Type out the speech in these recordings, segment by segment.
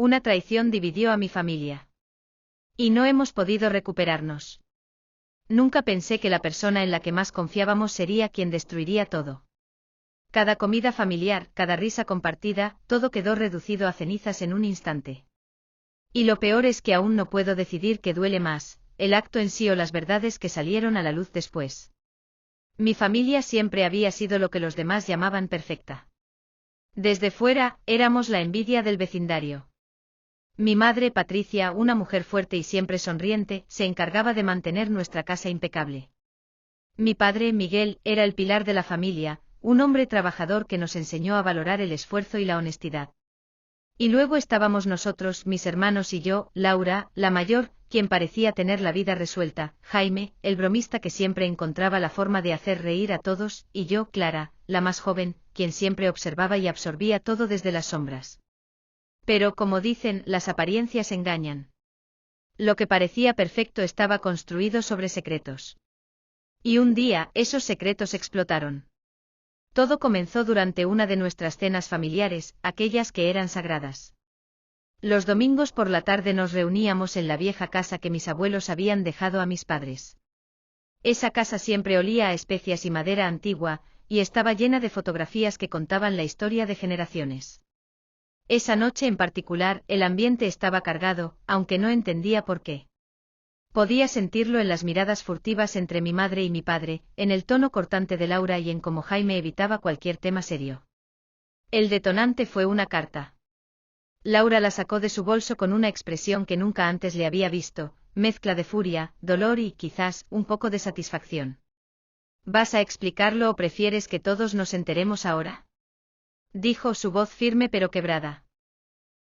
una traición dividió a mi familia. Y no hemos podido recuperarnos. Nunca pensé que la persona en la que más confiábamos sería quien destruiría todo. Cada comida familiar, cada risa compartida, todo quedó reducido a cenizas en un instante. Y lo peor es que aún no puedo decidir qué duele más, el acto en sí o las verdades que salieron a la luz después. Mi familia siempre había sido lo que los demás llamaban perfecta. Desde fuera, éramos la envidia del vecindario. Mi madre, Patricia, una mujer fuerte y siempre sonriente, se encargaba de mantener nuestra casa impecable. Mi padre, Miguel, era el pilar de la familia, un hombre trabajador que nos enseñó a valorar el esfuerzo y la honestidad. Y luego estábamos nosotros, mis hermanos y yo, Laura, la mayor, quien parecía tener la vida resuelta, Jaime, el bromista que siempre encontraba la forma de hacer reír a todos, y yo, Clara, la más joven, quien siempre observaba y absorbía todo desde las sombras. Pero, como dicen, las apariencias engañan. Lo que parecía perfecto estaba construido sobre secretos. Y un día, esos secretos explotaron. Todo comenzó durante una de nuestras cenas familiares, aquellas que eran sagradas. Los domingos por la tarde nos reuníamos en la vieja casa que mis abuelos habían dejado a mis padres. Esa casa siempre olía a especias y madera antigua, y estaba llena de fotografías que contaban la historia de generaciones. Esa noche en particular, el ambiente estaba cargado, aunque no entendía por qué. Podía sentirlo en las miradas furtivas entre mi madre y mi padre, en el tono cortante de Laura y en cómo Jaime evitaba cualquier tema serio. El detonante fue una carta. Laura la sacó de su bolso con una expresión que nunca antes le había visto, mezcla de furia, dolor y, quizás, un poco de satisfacción. ¿Vas a explicarlo o prefieres que todos nos enteremos ahora? Dijo su voz firme pero quebrada.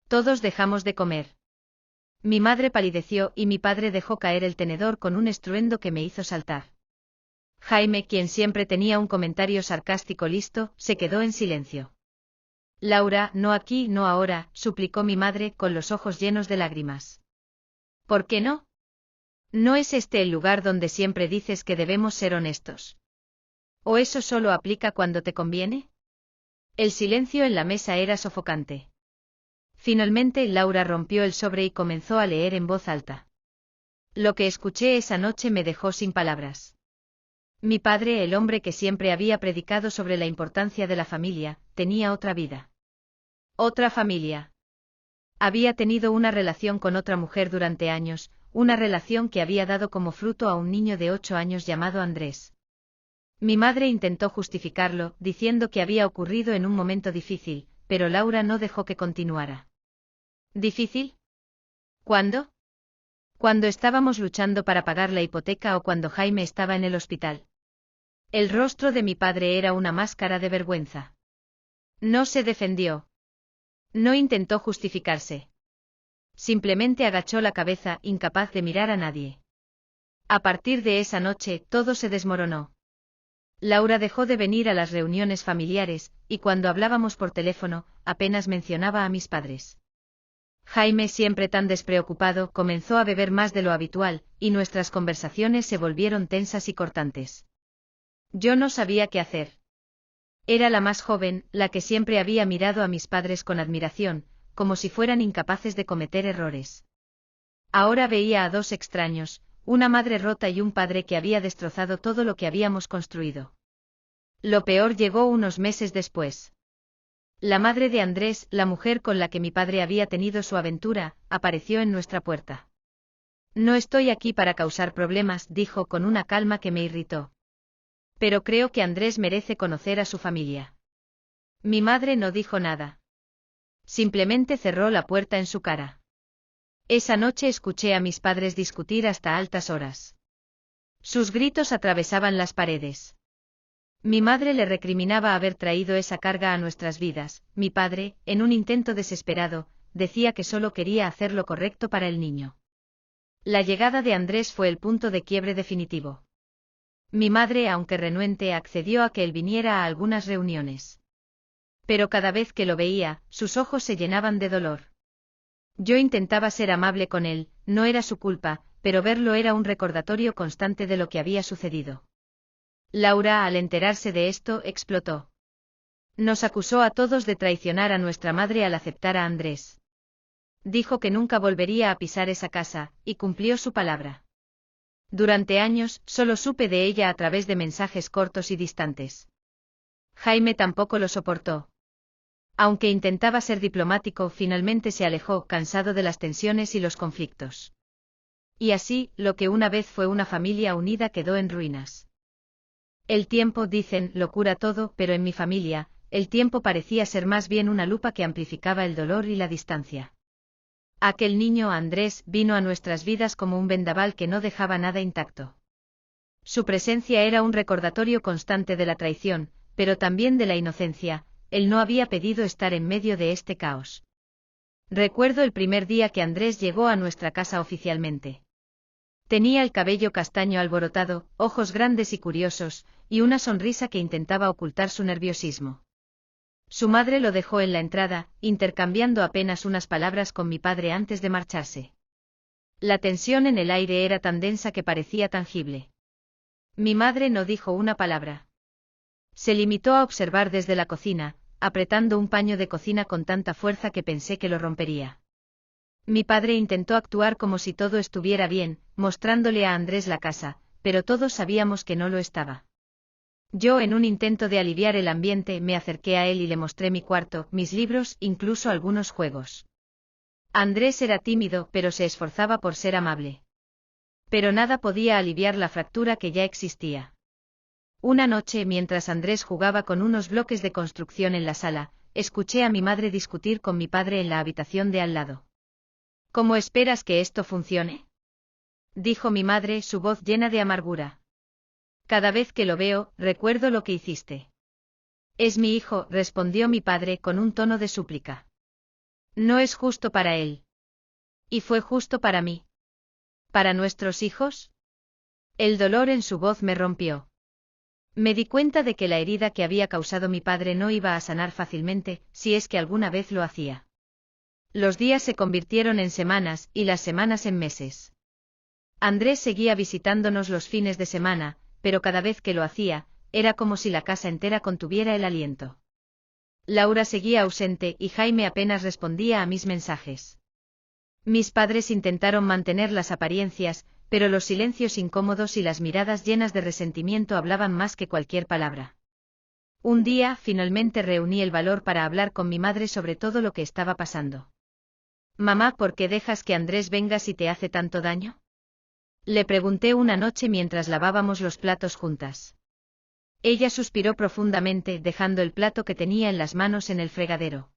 Todos dejamos de comer. Mi madre palideció y mi padre dejó caer el tenedor con un estruendo que me hizo saltar. Jaime, quien siempre tenía un comentario sarcástico listo, se quedó en silencio. Laura, no aquí, no ahora, suplicó mi madre con los ojos llenos de lágrimas. ¿Por qué no? ¿No es este el lugar donde siempre dices que debemos ser honestos? ¿O eso solo aplica cuando te conviene? El silencio en la mesa era sofocante. Finalmente Laura rompió el sobre y comenzó a leer en voz alta. Lo que escuché esa noche me dejó sin palabras. Mi padre, el hombre que siempre había predicado sobre la importancia de la familia, tenía otra vida. Otra familia. Había tenido una relación con otra mujer durante años, una relación que había dado como fruto a un niño de 8 años llamado Andrés. Mi madre intentó justificarlo, diciendo que había ocurrido en un momento difícil, pero Laura no dejó que continuara. ¿Difícil? ¿Cuándo? Cuando estábamos luchando para pagar la hipoteca o cuando Jaime estaba en el hospital. El rostro de mi padre era una máscara de vergüenza. No se defendió. No intentó justificarse. Simplemente agachó la cabeza, incapaz de mirar a nadie. A partir de esa noche, todo se desmoronó. Laura dejó de venir a las reuniones familiares, y cuando hablábamos por teléfono, apenas mencionaba a mis padres. Jaime, siempre tan despreocupado, comenzó a beber más de lo habitual, y nuestras conversaciones se volvieron tensas y cortantes. Yo no sabía qué hacer. Era la más joven, la que siempre había mirado a mis padres con admiración, como si fueran incapaces de cometer errores. Ahora veía a dos extraños, una madre rota y un padre que había destrozado todo lo que habíamos construido. Lo peor llegó unos meses después. La madre de Andrés, la mujer con la que mi padre había tenido su aventura, apareció en nuestra puerta. No estoy aquí para causar problemas, dijo con una calma que me irritó. Pero creo que Andrés merece conocer a su familia. Mi madre no dijo nada. Simplemente cerró la puerta en su cara. Esa noche escuché a mis padres discutir hasta altas horas. Sus gritos atravesaban las paredes. Mi madre le recriminaba haber traído esa carga a nuestras vidas, mi padre, en un intento desesperado, decía que solo quería hacer lo correcto para el niño. La llegada de Andrés fue el punto de quiebre definitivo. Mi madre, aunque renuente, accedió a que él viniera a algunas reuniones. Pero cada vez que lo veía, sus ojos se llenaban de dolor. Yo intentaba ser amable con él, no era su culpa, pero verlo era un recordatorio constante de lo que había sucedido. Laura, al enterarse de esto, explotó. Nos acusó a todos de traicionar a nuestra madre al aceptar a Andrés. Dijo que nunca volvería a pisar esa casa, y cumplió su palabra. Durante años, solo supe de ella a través de mensajes cortos y distantes. Jaime tampoco lo soportó. Aunque intentaba ser diplomático, finalmente se alejó, cansado de las tensiones y los conflictos. Y así, lo que una vez fue una familia unida quedó en ruinas. El tiempo, dicen, lo cura todo, pero en mi familia, el tiempo parecía ser más bien una lupa que amplificaba el dolor y la distancia. Aquel niño, Andrés, vino a nuestras vidas como un vendaval que no dejaba nada intacto. Su presencia era un recordatorio constante de la traición, pero también de la inocencia. Él no había pedido estar en medio de este caos. Recuerdo el primer día que Andrés llegó a nuestra casa oficialmente. Tenía el cabello castaño alborotado, ojos grandes y curiosos, y una sonrisa que intentaba ocultar su nerviosismo. Su madre lo dejó en la entrada, intercambiando apenas unas palabras con mi padre antes de marcharse. La tensión en el aire era tan densa que parecía tangible. Mi madre no dijo una palabra. Se limitó a observar desde la cocina, apretando un paño de cocina con tanta fuerza que pensé que lo rompería. Mi padre intentó actuar como si todo estuviera bien, mostrándole a Andrés la casa, pero todos sabíamos que no lo estaba. Yo, en un intento de aliviar el ambiente, me acerqué a él y le mostré mi cuarto, mis libros, incluso algunos juegos. Andrés era tímido, pero se esforzaba por ser amable. Pero nada podía aliviar la fractura que ya existía. Una noche, mientras Andrés jugaba con unos bloques de construcción en la sala, escuché a mi madre discutir con mi padre en la habitación de al lado. ¿Cómo esperas que esto funcione?, dijo mi madre, su voz llena de amargura. Cada vez que lo veo, recuerdo lo que hiciste. Es mi hijo, respondió mi padre con un tono de súplica. No es justo para él. ¿Y fue justo para mí? ¿Para nuestros hijos? El dolor en su voz me rompió. Me di cuenta de que la herida que había causado mi padre no iba a sanar fácilmente, si es que alguna vez lo hacía. Los días se convirtieron en semanas, y las semanas en meses. Andrés seguía visitándonos los fines de semana, pero cada vez que lo hacía, era como si la casa entera contuviera el aliento. Laura seguía ausente y Jaime apenas respondía a mis mensajes. Mis padres intentaron mantener las apariencias, pero los silencios incómodos y las miradas llenas de resentimiento hablaban más que cualquier palabra. Un día, finalmente reuní el valor para hablar con mi madre sobre todo lo que estaba pasando. Mamá, ¿por qué dejas que Andrés venga si te hace tanto daño?, le pregunté una noche mientras lavábamos los platos juntas. Ella suspiró profundamente, dejando el plato que tenía en las manos en el fregadero.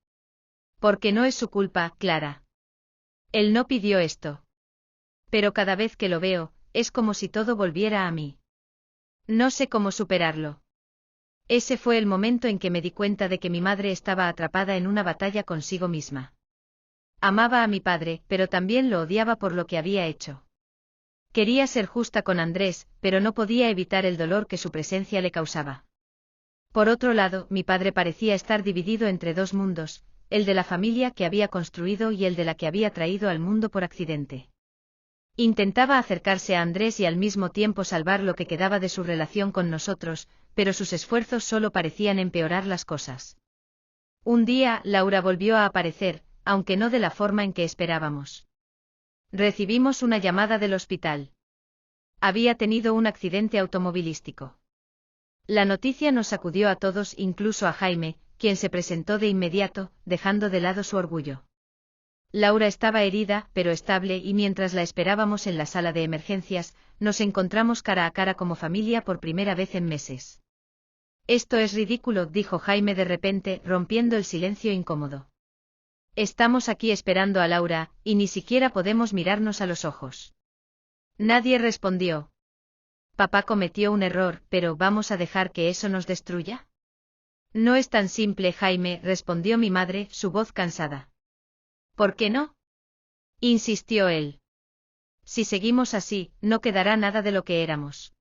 Porque no es su culpa, Clara. Él no pidió esto. Pero cada vez que lo veo, es como si todo volviera a mí. No sé cómo superarlo. Ese fue el momento en que me di cuenta de que mi madre estaba atrapada en una batalla consigo misma. Amaba a mi padre, pero también lo odiaba por lo que había hecho. Quería ser justa con Andrés, pero no podía evitar el dolor que su presencia le causaba. Por otro lado, mi padre parecía estar dividido entre dos mundos, el de la familia que había construido y el de la que había traído al mundo por accidente. Intentaba acercarse a Andrés y al mismo tiempo salvar lo que quedaba de su relación con nosotros, pero sus esfuerzos solo parecían empeorar las cosas. Un día, Laura volvió a aparecer, aunque no de la forma en que esperábamos. Recibimos una llamada del hospital. Había tenido un accidente automovilístico. La noticia nos sacudió a todos, incluso a Jaime, quien se presentó de inmediato, dejando de lado su orgullo. Laura estaba herida, pero estable, y mientras la esperábamos en la sala de emergencias, nos encontramos cara a cara como familia por primera vez en meses. Esto es ridículo, dijo Jaime de repente, rompiendo el silencio incómodo. Estamos aquí esperando a Laura, y ni siquiera podemos mirarnos a los ojos. Nadie respondió. Papá cometió un error, pero ¿vamos a dejar que eso nos destruya? No es tan simple, Jaime, respondió mi madre, su voz cansada. ¿Por qué no?, insistió él. Si seguimos así, no quedará nada de lo que éramos.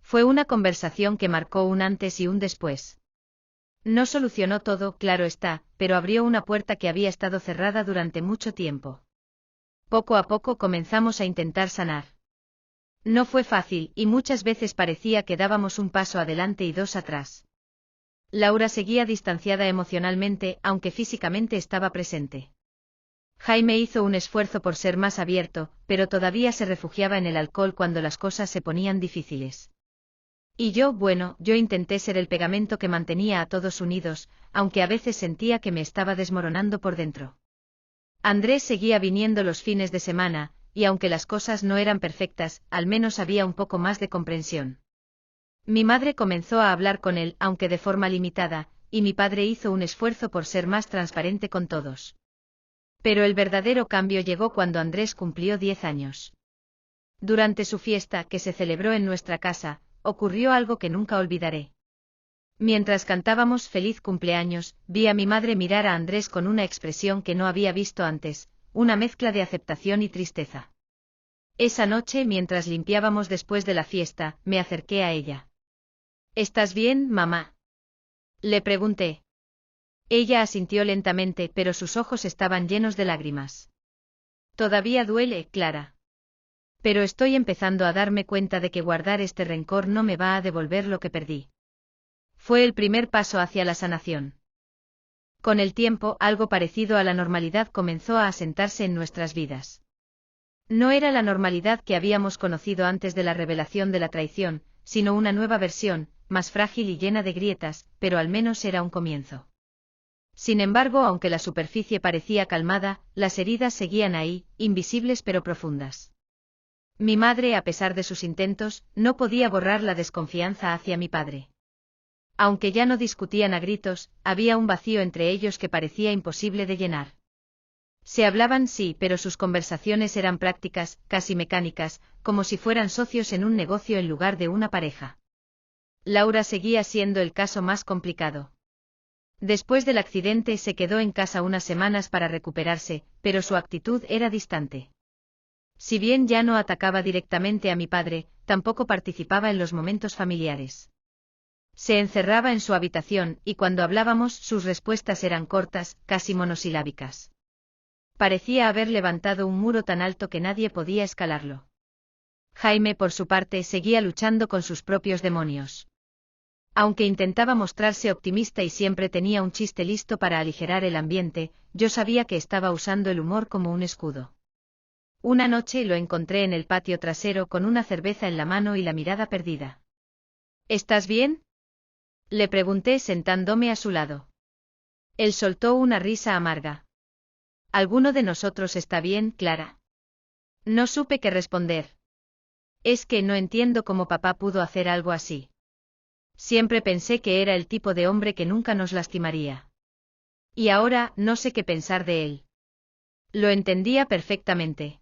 Fue una conversación que marcó un antes y un después. No solucionó todo, claro está, pero abrió una puerta que había estado cerrada durante mucho tiempo. Poco a poco comenzamos a intentar sanar. No fue fácil, y muchas veces parecía que dábamos un paso adelante y dos atrás. Laura seguía distanciada emocionalmente, aunque físicamente estaba presente. Jaime hizo un esfuerzo por ser más abierto, pero todavía se refugiaba en el alcohol cuando las cosas se ponían difíciles. Y yo intenté ser el pegamento que mantenía a todos unidos, aunque a veces sentía que me estaba desmoronando por dentro. Andrés seguía viniendo los fines de semana, y aunque las cosas no eran perfectas, al menos había un poco más de comprensión. Mi madre comenzó a hablar con él, aunque de forma limitada, y mi padre hizo un esfuerzo por ser más transparente con todos. Pero el verdadero cambio llegó cuando Andrés cumplió 10 años. Durante su fiesta, que se celebró en nuestra casa, ocurrió algo que nunca olvidaré. Mientras cantábamos Feliz cumpleaños, vi a mi madre mirar a Andrés con una expresión que no había visto antes, una mezcla de aceptación y tristeza. Esa noche, mientras limpiábamos después de la fiesta, me acerqué a ella. ¿Estás bien, mamá?, le pregunté. Ella asintió lentamente, pero sus ojos estaban llenos de lágrimas. Todavía duele, Clara. Pero estoy empezando a darme cuenta de que guardar este rencor no me va a devolver lo que perdí. Fue el primer paso hacia la sanación. Con el tiempo, algo parecido a la normalidad comenzó a asentarse en nuestras vidas. No era la normalidad que habíamos conocido antes de la revelación de la traición, sino una nueva versión, más frágil y llena de grietas, pero al menos era un comienzo. Sin embargo, aunque la superficie parecía calmada, las heridas seguían ahí, invisibles pero profundas. Mi madre, a pesar de sus intentos, no podía borrar la desconfianza hacia mi padre. Aunque ya no discutían a gritos, había un vacío entre ellos que parecía imposible de llenar. Se hablaban sí, pero sus conversaciones eran prácticas, casi mecánicas, como si fueran socios en un negocio en lugar de una pareja. Laura seguía siendo el caso más complicado. Después del accidente se quedó en casa unas semanas para recuperarse, pero su actitud era distante. Si bien ya no atacaba directamente a mi padre, tampoco participaba en los momentos familiares. Se encerraba en su habitación, y cuando hablábamos sus respuestas eran cortas, casi monosilábicas. Parecía haber levantado un muro tan alto que nadie podía escalarlo. Jaime, por su parte, seguía luchando con sus propios demonios. Aunque intentaba mostrarse optimista y siempre tenía un chiste listo para aligerar el ambiente, yo sabía que estaba usando el humor como un escudo. Una noche lo encontré en el patio trasero con una cerveza en la mano y la mirada perdida. ¿Estás bien?, le pregunté sentándome a su lado. Él soltó una risa amarga. ¿Alguno de nosotros está bien, Clara? No supe qué responder. Es que no entiendo cómo papá pudo hacer algo así. Siempre pensé que era el tipo de hombre que nunca nos lastimaría. Y ahora no sé qué pensar de él. Lo entendía perfectamente.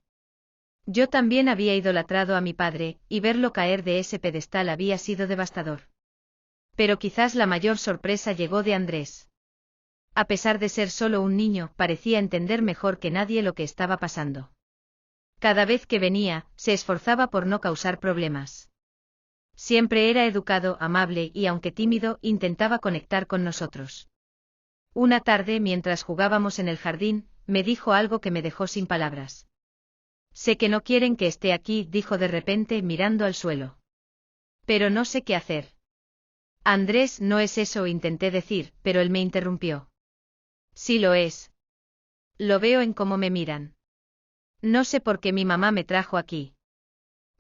Yo también había idolatrado a mi padre, y verlo caer de ese pedestal había sido devastador. Pero quizás la mayor sorpresa llegó de Andrés. A pesar de ser solo un niño, parecía entender mejor que nadie lo que estaba pasando. Cada vez que venía, se esforzaba por no causar problemas. Siempre era educado, amable y, aunque tímido, intentaba conectar con nosotros. Una tarde, mientras jugábamos en el jardín, me dijo algo que me dejó sin palabras. Sé que no quieren que esté aquí, dijo de repente mirando al suelo. Pero no sé qué hacer. Andrés, no es eso, intenté decir, pero él me interrumpió. Sí lo es. Lo veo en cómo me miran. No sé por qué mi mamá me trajo aquí.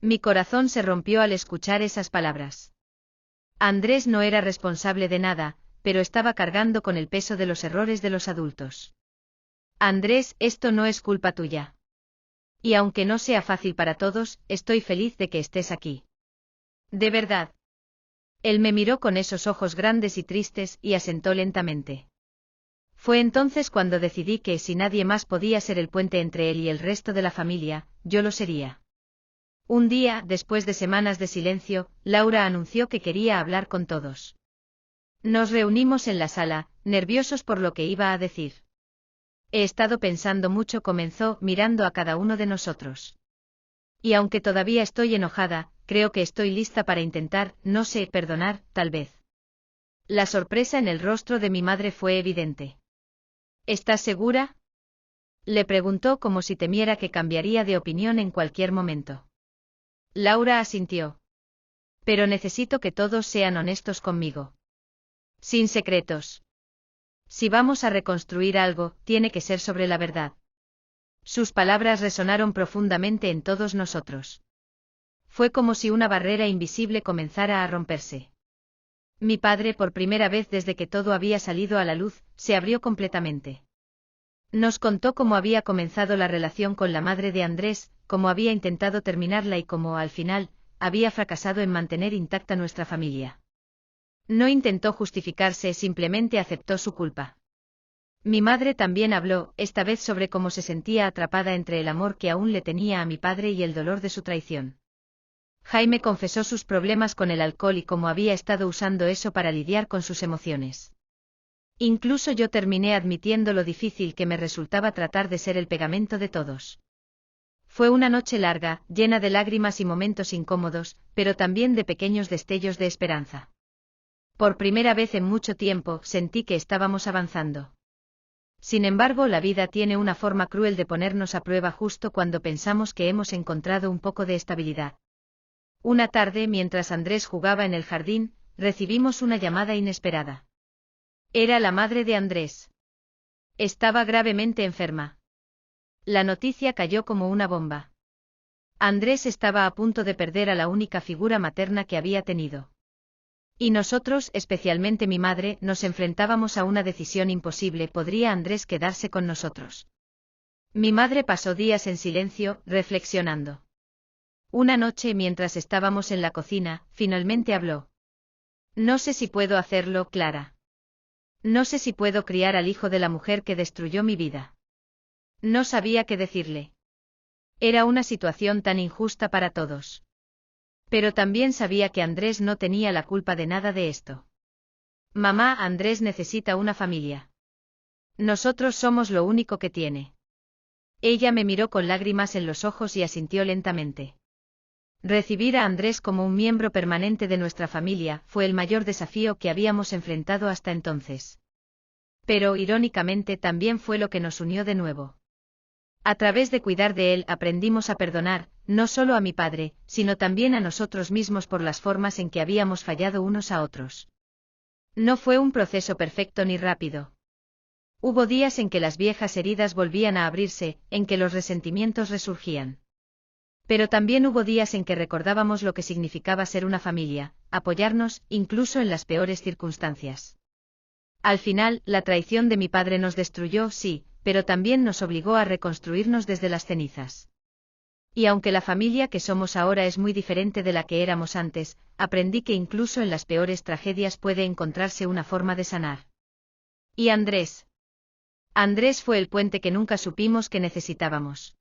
Mi corazón se rompió al escuchar esas palabras. Andrés no era responsable de nada, pero estaba cargando con el peso de los errores de los adultos. Andrés, esto no es culpa tuya. Y aunque no sea fácil para todos, estoy feliz de que estés aquí. De verdad. Él me miró con esos ojos grandes y tristes y asentó lentamente. Fue entonces cuando decidí que si nadie más podía ser el puente entre él y el resto de la familia, yo lo sería. Un día, después de semanas de silencio, Laura anunció que quería hablar con todos. Nos reunimos en la sala, nerviosos por lo que iba a decir. He estado pensando mucho, comenzó, mirando a cada uno de nosotros. Y aunque todavía estoy enojada, creo que estoy lista para intentar, no sé, perdonar, tal vez. La sorpresa en el rostro de mi madre fue evidente. ¿Estás segura?, le preguntó como si temiera que cambiaría de opinión en cualquier momento. Laura asintió. Pero necesito que todos sean honestos conmigo. Sin secretos. Si vamos a reconstruir algo, tiene que ser sobre la verdad. Sus palabras resonaron profundamente en todos nosotros. Fue como si una barrera invisible comenzara a romperse. Mi padre, por primera vez desde que todo había salido a la luz, se abrió completamente. Nos contó cómo había comenzado la relación con la madre de Andrés, cómo había intentado terminarla y cómo, al final, había fracasado en mantener intacta nuestra familia. No intentó justificarse, simplemente aceptó su culpa. Mi madre también habló, esta vez sobre cómo se sentía atrapada entre el amor que aún le tenía a mi padre y el dolor de su traición. Jaime confesó sus problemas con el alcohol y cómo había estado usando eso para lidiar con sus emociones. Incluso yo terminé admitiendo lo difícil que me resultaba tratar de ser el pegamento de todos. Fue una noche larga, llena de lágrimas y momentos incómodos, pero también de pequeños destellos de esperanza. Por primera vez en mucho tiempo, sentí que estábamos avanzando. Sin embargo, la vida tiene una forma cruel de ponernos a prueba justo cuando pensamos que hemos encontrado un poco de estabilidad. Una tarde, mientras Andrés jugaba en el jardín, recibimos una llamada inesperada. Era la madre de Andrés. Estaba gravemente enferma. La noticia cayó como una bomba. Andrés estaba a punto de perder a la única figura materna que había tenido. Y nosotros, especialmente mi madre, nos enfrentábamos a una decisión imposible: ¿podría Andrés quedarse con nosotros? Mi madre pasó días en silencio, reflexionando. Una noche, mientras estábamos en la cocina, finalmente habló. No sé si puedo hacerlo, Clara. No sé si puedo criar al hijo de la mujer que destruyó mi vida. No sabía qué decirle. Era una situación tan injusta para todos. Pero también sabía que Andrés no tenía la culpa de nada de esto. Mamá, Andrés necesita una familia. Nosotros somos lo único que tiene. Ella me miró con lágrimas en los ojos y asintió lentamente. Recibir a Andrés como un miembro permanente de nuestra familia fue el mayor desafío que habíamos enfrentado hasta entonces. Pero, irónicamente, también fue lo que nos unió de nuevo. A través de cuidar de él aprendimos a perdonar, no solo a mi padre, sino también a nosotros mismos por las formas en que habíamos fallado unos a otros. No fue un proceso perfecto ni rápido. Hubo días en que las viejas heridas volvían a abrirse, en que los resentimientos resurgían. Pero también hubo días en que recordábamos lo que significaba ser una familia, apoyarnos, incluso en las peores circunstancias. Al final, la traición de mi padre nos destruyó, sí, pero también nos obligó a reconstruirnos desde las cenizas. Y aunque la familia que somos ahora es muy diferente de la que éramos antes, aprendí que incluso en las peores tragedias puede encontrarse una forma de sanar. ¿Y Andrés? Andrés fue el puente que nunca supimos que necesitábamos.